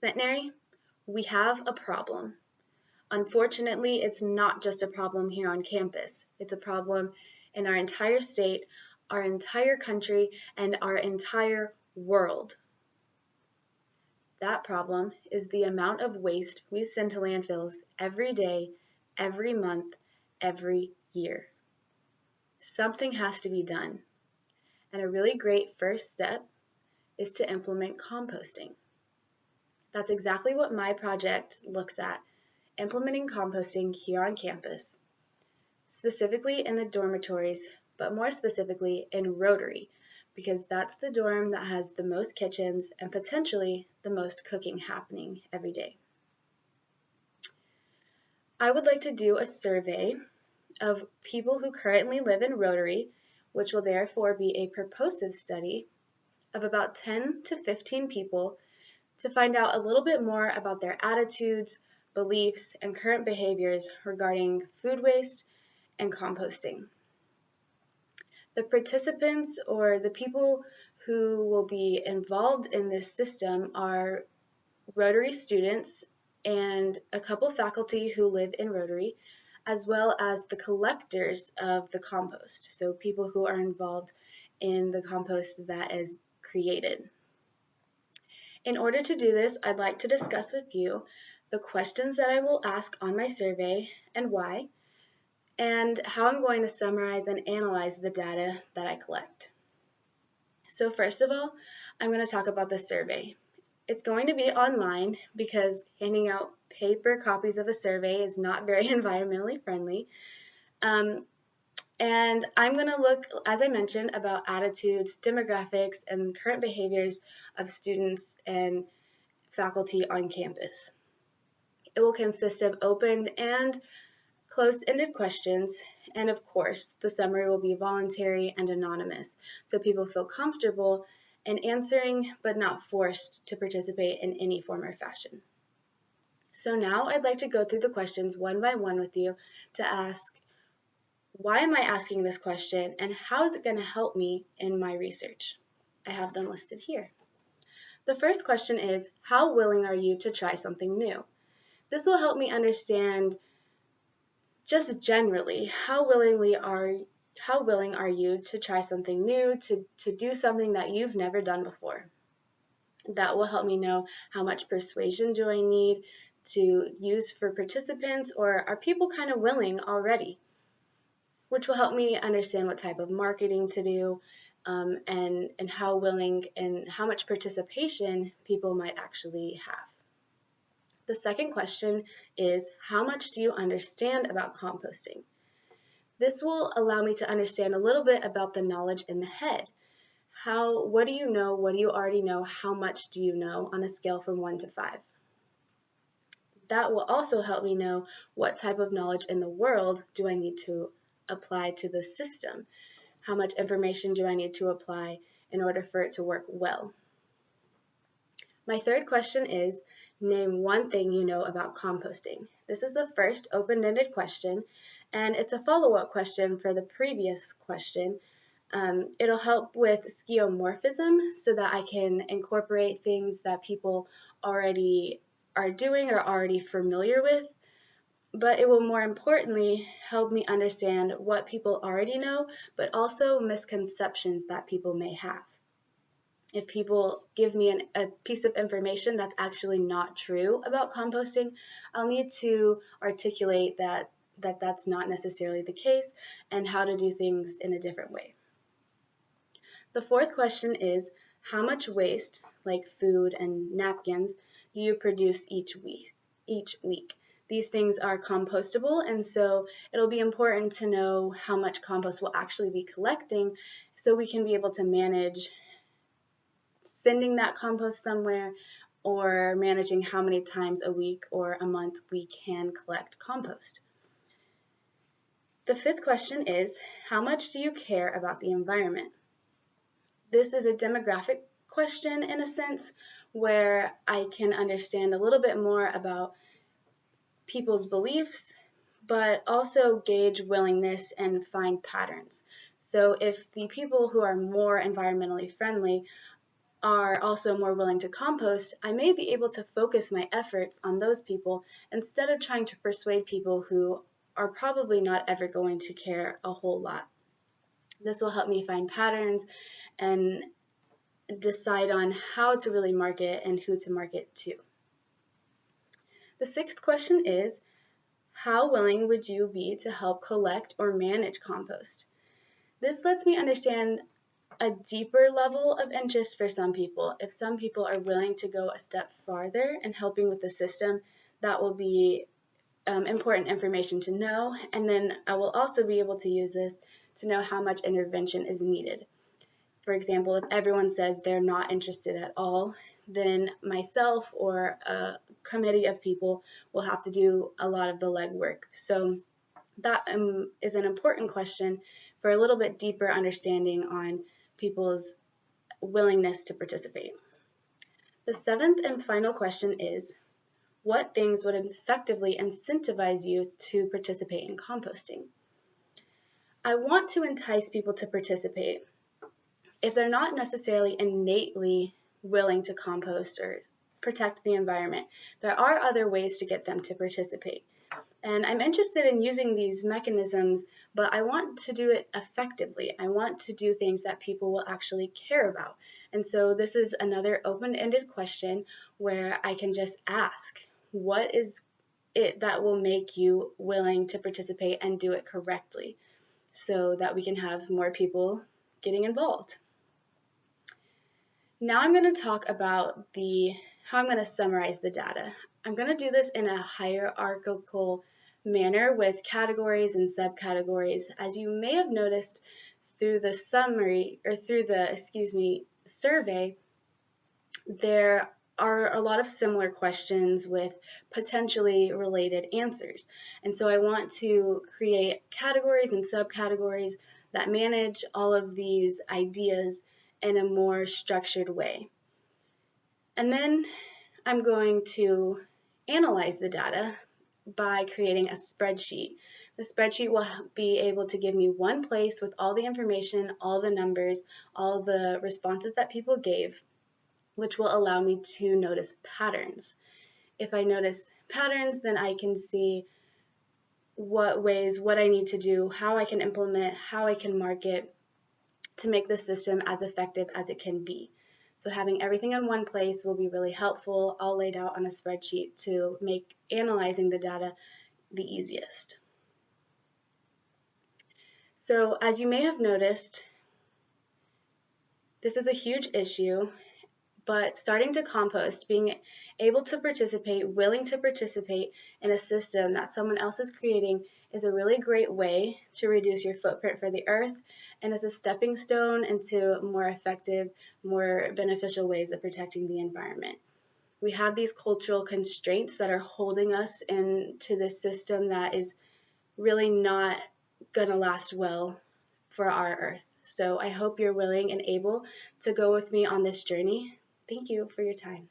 Centenary, we have a problem. Unfortunately, it's not just a problem here on campus. It's a problem in our entire state, our entire country, and our entire world. That problem is the amount of waste we send to landfills every day, every month, every year. Something has to be done. And a really great first step is to implement composting. That's exactly what my project looks at, implementing composting here on campus, specifically in the dormitories, but more specifically in Rotary, because that's the dorm that has the most kitchens and potentially the most cooking happening every day. I would like to do a survey of people who currently live in Rotary, which will therefore be a purposive study of about 10 to 15 people to find out a little bit more about their attitudes, beliefs, and current behaviors regarding food waste and composting. The participants or the people who will be involved in this system are Rotary students and a couple faculty who live in Rotary, as well as the collectors of the compost, so people who are involved in the compost that is created. In order to do this, I'd like to discuss with you the questions that I will ask on my survey and why, and how I'm going to summarize and analyze the data that I collect. So first of all, I'm going to talk about the survey. It's going to be online because handing out paper copies of a survey is not very environmentally friendly. And I'm going to look, as I mentioned, about attitudes, demographics, and current behaviors of students and faculty on campus. It will consist of open and closed-ended questions, and of course, the summary will be voluntary and anonymous, so people feel comfortable in answering but not forced to participate in any form or fashion. So now I'd like to go through the questions one by one with you to ask, why am I asking this question and how is it going to help me in my research? I have them listed here. The first question is, how willing are you to try something new? This will help me understand just generally how willing are you to try something new, to do something that you've never done before. That will help me know how much persuasion do I need to use for participants, or are people kind of willing already? Which will help me understand what type of marketing to do, and how willing and how much participation people might actually have. The second question is, how much do you understand about composting? This will allow me to understand a little bit about the knowledge in the head. What do you know? What do you already know? How much do you know on a scale from 1 to 5? That will also help me know what type of knowledge in the world do I need to apply to the system. How much information do I need to apply in order for it to work well? My third question is, name one thing you know about composting. This is the first open-ended question, and it's a follow-up question for the previous question. It'll help with skeuomorphism so that I can incorporate things that people already are doing or already familiar with, but it will more importantly help me understand what people already know, but also misconceptions that people may have. If people give me a piece of information that's actually not true about composting, I'll need to articulate that's not necessarily the case and how to do things in a different way. The fourth question is, how much waste, like food and napkins, do you produce each week? These things are compostable, and so it'll be important to know how much compost we'll actually be collecting so we can be able to manage sending that compost somewhere or managing how many times a week or a month we can collect compost. The fifth question is, how much do you care about the environment? This is a demographic question in a sense where I can understand a little bit more about people's beliefs, but also gauge willingness and find patterns. So if the people who are more environmentally friendly are also more willing to compost, I may be able to focus my efforts on those people instead of trying to persuade people who are probably not ever going to care a whole lot. This will help me find patterns and decide on how to really market and who to market to. The sixth question is, how willing would you be to help collect or manage compost? This lets me understand a deeper level of interest for some people. If some people are willing to go a step farther in helping with the system, that will be important information to know. And then I will also be able to use this to know how much intervention is needed. For example, if everyone says they're not interested at all, then myself or a committee of people will have to do a lot of the legwork. So that is an important question for a little bit deeper understanding on people's willingness to participate. The seventh and final question is, what things would effectively incentivize you to participate in composting? I want to entice people to participate. If they're not necessarily innately willing to compost or protect the environment, there are other ways to get them to participate. And I'm interested in using these mechanisms, but I want to do it effectively. I want to do things that people will actually care about. And so this is another open-ended question where I can just ask, what is it that will make you willing to participate and do it correctly so that we can have more people getting involved? Now I'm going to talk about how I'm going to summarize the data. I'm going to do this in a hierarchical manner with categories and subcategories. As you may have noticed through the survey, there are a lot of similar questions with potentially related answers. And so I want to create categories and subcategories that manage all of these ideas in a more structured way. And then I'm going to analyze the data by creating a spreadsheet. The spreadsheet will be able to give me one place with all the information, all the numbers, all the responses that people gave, which will allow me to notice patterns. If I notice patterns, then I can see what I need to do, how I can implement, how I can market to make the system as effective as it can be. So having everything in one place will be really helpful, all laid out on a spreadsheet to make analyzing the data the easiest. So as you may have noticed, this is a huge issue, but starting to compost, being able to participate, willing to participate in a system that someone else is creating is a really great way to reduce your footprint for the earth and is a stepping stone into more effective, more beneficial ways of protecting the environment. We have these cultural constraints that are holding us into this system that is really not going to last well for our earth. So I hope you're willing and able to go with me on this journey. Thank you for your time.